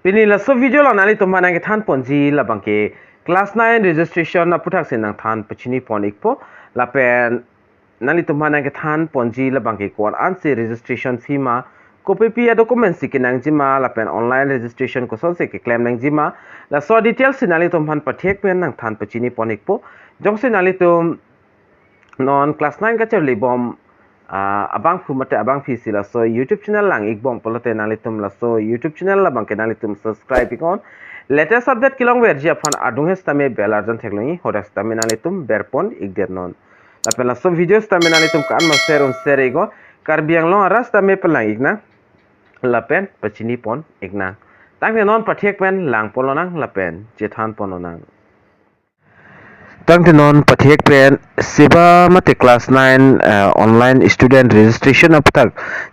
Pini la so video la nali tumha nang than ponji la bangke class 9 registration na puthak sin nang than pachini pon ikpo la pen nali tumha nang than ponji la bangke kon an se registration fee ma copy pi document si kinang jima la pen online registration ko son se ke claim nang jima la so details si nali tumhan pathek pen nang than pachini pon ikpo jong se nali tum non class 9 ka chali bom abang fumate abang fisi la so YouTube channel lang igbong polote nalitum la so YouTube channel la bangke nalitum subscribe ikon latest update kilong wer ji afan adung hes tame belarjan theklongi hodas tame nalitum berpon igder non la pela so videos tame nalitum kan ma share igo karbiang lo ras tame pelang igna la pen pachini pon igna tang non pathek pen lang polonang la pen jethan pononang tang non pathek pen SEBA mate class 9 online student registration aptak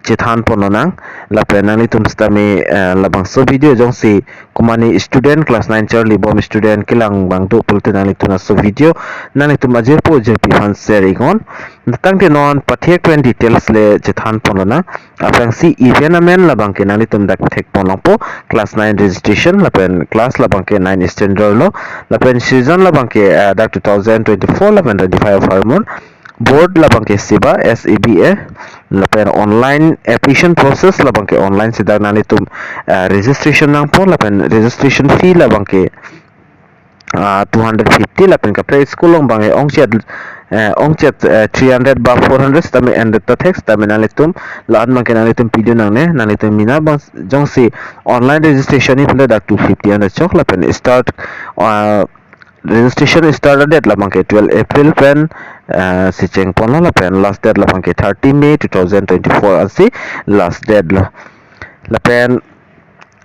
chithan pononang la penali tum stami labangso video jongsi kumani student class 9 charli bom student kilang bangdu pultinali tuna so video nani tum ajerpo jerpi fan share ikon tang non pathek pen details le chithan ponona apang si event amen labangke nali tum dak thek ponongpo class 9 registration la pen class labangke 9 standard lo la pen season labangke dak 2024 la pen 25 hormone board labangke SEBA SEBA lapen online application process labangke online sidang nani tum registration nang po lapen registration fee labangke 250 lapen kapre school long bange ongchat 300 ba 400 tame and the text tame nani tum lan bangke nani tum video nang ne nani tum mina bang jongsi online registration ni pula dak 250 and the chok lapen start registration started date labangke 12 April pen si cheng pon la pen last date labangke 30 May 2024 asi last date la pen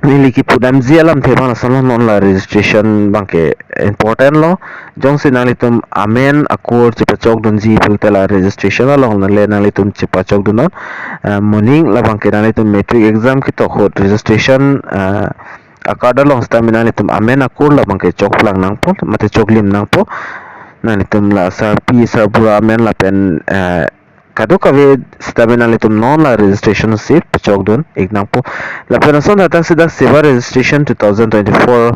nili ki pudam zialam thebang salon non la registration bangke important lo jong si nalitum amen akur chipachok donji pultela registration along na le nalitum chipachok dunon morning la bangke nalitum metric exam ki to khot registration akada long stamina nitum amen akur la bangke chok lang nang po mate choklim nang po na nitum la sar pi sar bura amen la pen kado kave stamina nitum non la registration sip chok dun ignang po la pen son datang sida SEBA registration 2024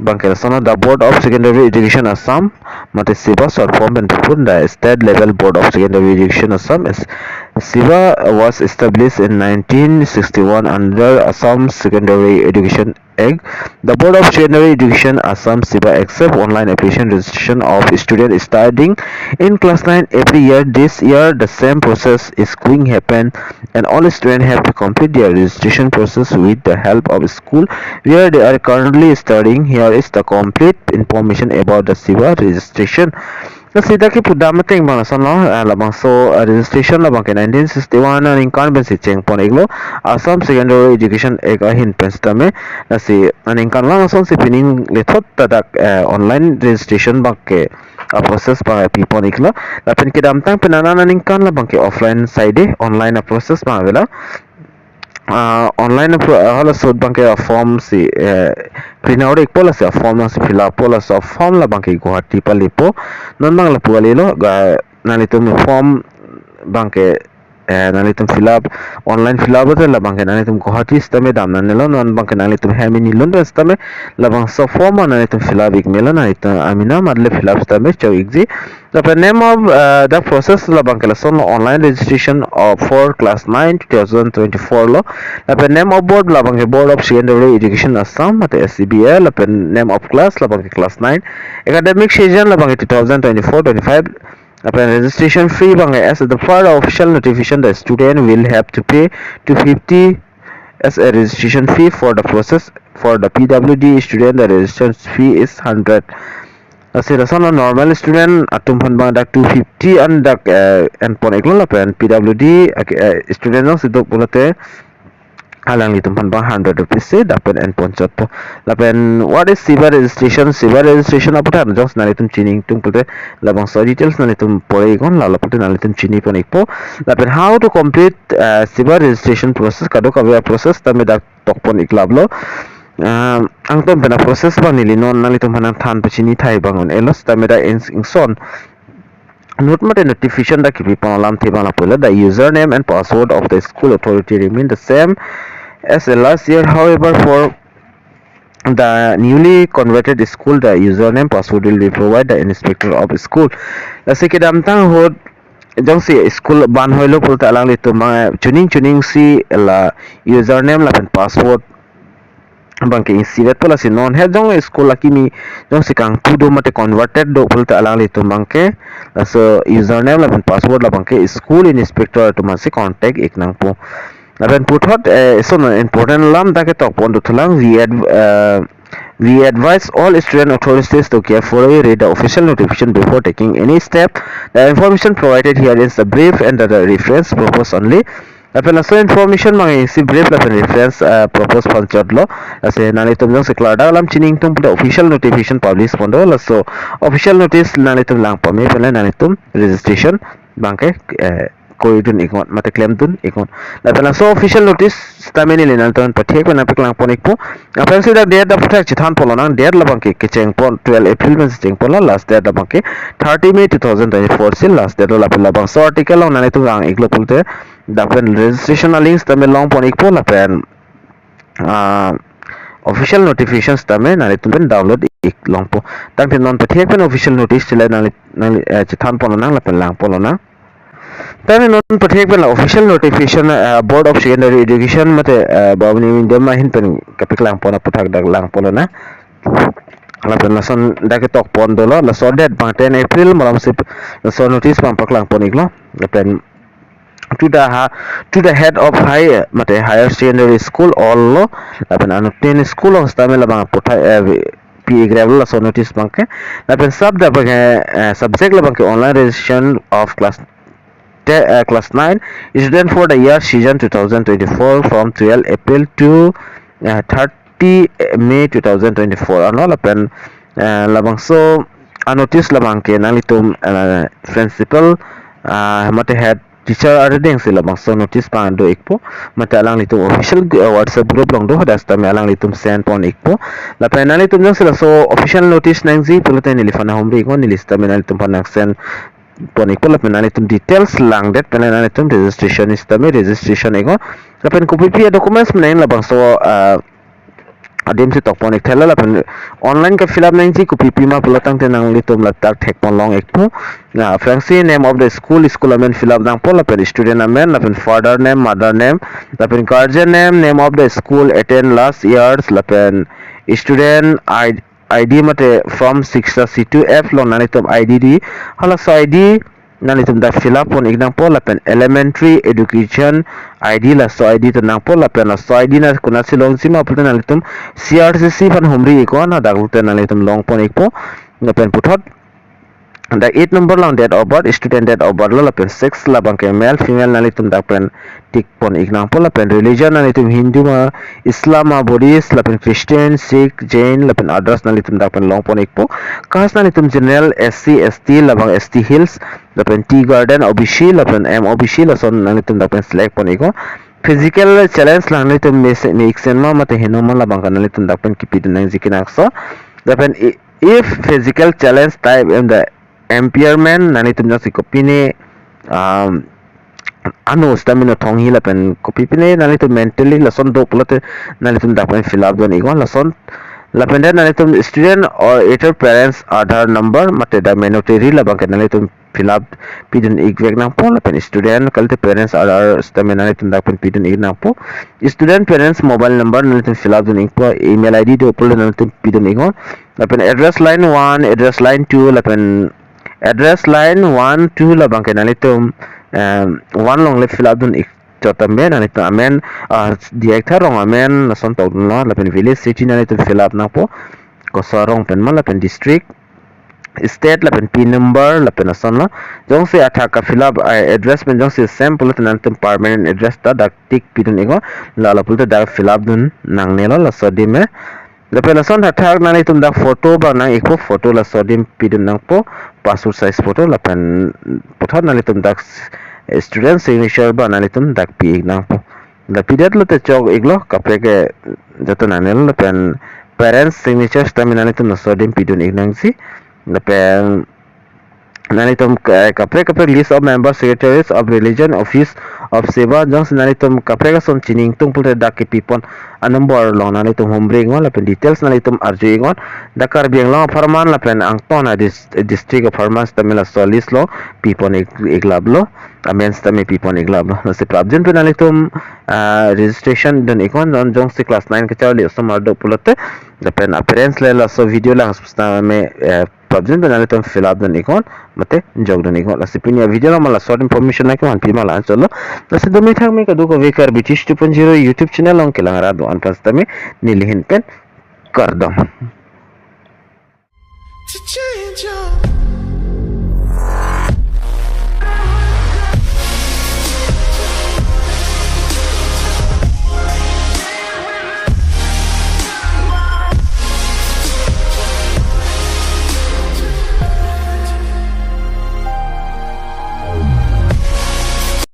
bangke sona the board of secondary education Assam mate SEBA short form and pupun the state level board of secondary education Assam is SEBA was established in 1961 under Assam Secondary Education Act. The Board of Secondary Education Assam SEBA accept online application registration of students studying in class 9 every year. This year the same process is going to happen and all students have to complete their registration process with the help of school where they are currently studying. Here is the complete information about the SEBA registration. Sida ki pudamateng bang sono labangso registration labang ke 1961 na ingkan ben si cheng pon iglo Assam Secondary Education Act ahin penstame nasi aningkan lang son si pining lethot tadak online registration bang ke process bang pipon iglo lapin ke damtang penana ningkan labang ke offline side online process bang vela online hala sod bangke form si print out ek pola sa form si fill up pola sa form la bangke Guwahati palipo non bang la pualilo nalitum form bangke nalitum fill up online fill up la bangke nalitum Guwahati stame dam nanelo non bangke nalitum hemini lon stame la bang sa form nalitum fill up ik mela nalitum amina madle fill up stame chow ikji the name of the process la bangke la son online registration for class 9 2024 lo the name of board la bangke Board of Secondary Education Assam at SEBA la name of class la bangke class 9 academic season la bangke 2024-25 registration fee bangke as the part of official notification the student will have to pay 250 as a registration fee for the process. For the PWD student the registration fee is 100. Asira sana normal student atum phan bang dak 250 and dak and pon eklo la pen PWD student no sidok bulate halang litum phan bang 100 rupees se dapen and pon chot po la pen what is SEBA registration aputan jong na litum chining tung pulte la bang so details na litum pore ikon la pulte na litum chini pon ikpo la pen how to complete SEBA registration process kado kabe process tame dak tok pon iklablo ang tom pena proses bang nilinon nalito manang than pachini thai bangon elos tameda inson note mate notification da kipi panalam thibana pula the username and password of the school authority remain the same as last year. However, for the newly converted school, the username password will be provided the inspector of school. La sekidam tang hot jong si school ban hoilo pulta alang litu ma chuning si la username la pen password bangke insiret pula si non he jong school laki mi jong si kang pudo mate converted do pulta alang litu bangke la so username la pen password la bangke school inspector to masi contact iknang po la pen puthot so important lam take tok pon do thulang we advise all student authorities to carefully read the official notification before taking any step. The information provided here is the brief and the reference purpose only. Lapen so information mang si brief lapen reference purpose panchot lo. Lase nani tum jong seklar dalam chining tum pada official notification publish pondo laso official notice nani tum lang pami pala nani tum registration bangke koi dun ikon mate claim dun ikon lapen so official notice stamini lenan ton pathek pena peklang ponik po apan sida date of attack chithan polonang date la bangke kecheng pon 12 April men cheng pon last date la bangke 30 May 2024 sin last date la pela bang so article long nani tum lang iklo pulte dapen registration links tame long pon ikpo lapen official notifications tame nani tum download ik long po tang tin non pathek pen official notice chile nani chithan polonang lapen lang polonang tame non pathek pen official notification board of secondary education mate babni medium ma hin pen kapik lang pona pathak dak lang polona lapen lason dak tok pon dolo la so date bang 10 April malam sip so notice pang paklang ponik lo lapen to the head of higher secondary school all lo lapen anu 10 school of tame la bang pothai PA grade la so notice bangke lapen sub da bang subject la bangke online registration of class 9 student for the year season 2024 from 12 April to 30 May 2024 ano lapen labangso notice labangke nalitum principal mate head teacher adeng sila bangso notice pando ikpo mate alang litum official WhatsApp group long do das tame alang litum send pon ikpo lapen nalitum jang sila so official notice nangji pulute nilifana homri ko nilista menalitum panak send ponik pula penalitum details lang det penalitum registration istame registration ego lapen copy documents menain labang so adim si tok ponik thela lapen online ka fill up nang ji copy ma pulatang tenang litum latak thek pon long ekpu na fancy name of the school amen fill up nang pol lapen student amen lapen father name mother name lapen guardian name of the school attend last years lapen student ID mate from 6 C2 F lo nanitum ID di hala so ID nanitum da fill up on example lapen elementary education ID la so ID to nang pol lapen la so ID na kuna silong sima putan nanitum CRCC pan humri ko na dagutan nanitum long pon ikpo lapen puthot the 8 number long date of birth student date of birth lapen 6 labang ke male female nalitum dapen tik pon example lapen religion nalitum Hindu ma Islam ma Buddhist lapen Christian Sikh Jain lapen others nalitum dapen long pon ikpo caste nalitum general SC ST labang ST hills lapen T garden OBC lapen M OBC lason nalitum dapen select pon iko physical challenge lang nalitum mixen ma mate hinoma labang nalitum dapen kipidun nang zikinakso lapen if physical challenge type in the impairment nanitum si kopine ano stamina thonghi lapen kopine nanitum mentally lason do pulote nanitum dapen fill up don igon lason lapen nanitum student or either parents Aadhaar number mate da mandatory labang nanitum fill up pidun igwek nang po lapen student kalte parents Aadhaar stamina nanitum dapen pidun ig nang po student parents mobile number nanitum fill up don igpo email ID do pulo nanitum pidun igon lapen address line 1 address line 2 lapen address line 1 2 labang nanitum one long left fill up dun chotambe nanitum amen director rong amen nason tawno lapen village city nanitum fill up na po kosarong pen ma lapen district state lapen pin number lapen nason la jong se athaka fill up address pen jong se sample nanitum permanent address ta dak tik pidun ego la pulte dak fill up dun nang nelo la sodime lapen nason athak nanitum dak photo ba nang ikpo photo la sodim pidun nang po passport size photo lapen pothon nalitum dak student signature ba nalitum dak pi nang po da pidat lo te chok iglo kapeke jato nanel lapen parents signature stamina nalitum na sodim pidun ignang si lapen nanitum kapre list of members secretaries of religion office of SEBA jang nanitum kapre ka son chining tung pulte dak pipon anambor long nanitum hombre ngon lapen details nanitum arju ngon dakar biang long farman lapen ang tona district of farmers tamila solis lo pipon iglab lo amens tami pipon iglab lo nasi prabjin pe nanitum registration dan ikon jong si class 9 ke chali somardo pulote lapen appearance le so video lang me prabjin pe nanitum fill up dan ikon mate jog dan ikon lasi punya video lang mala short information na kan pi mala chalo lasi dumi thang me kadu ko vekar british 2.0 youtube channel long kelang rado an pas tami nilihin pen kardom to change your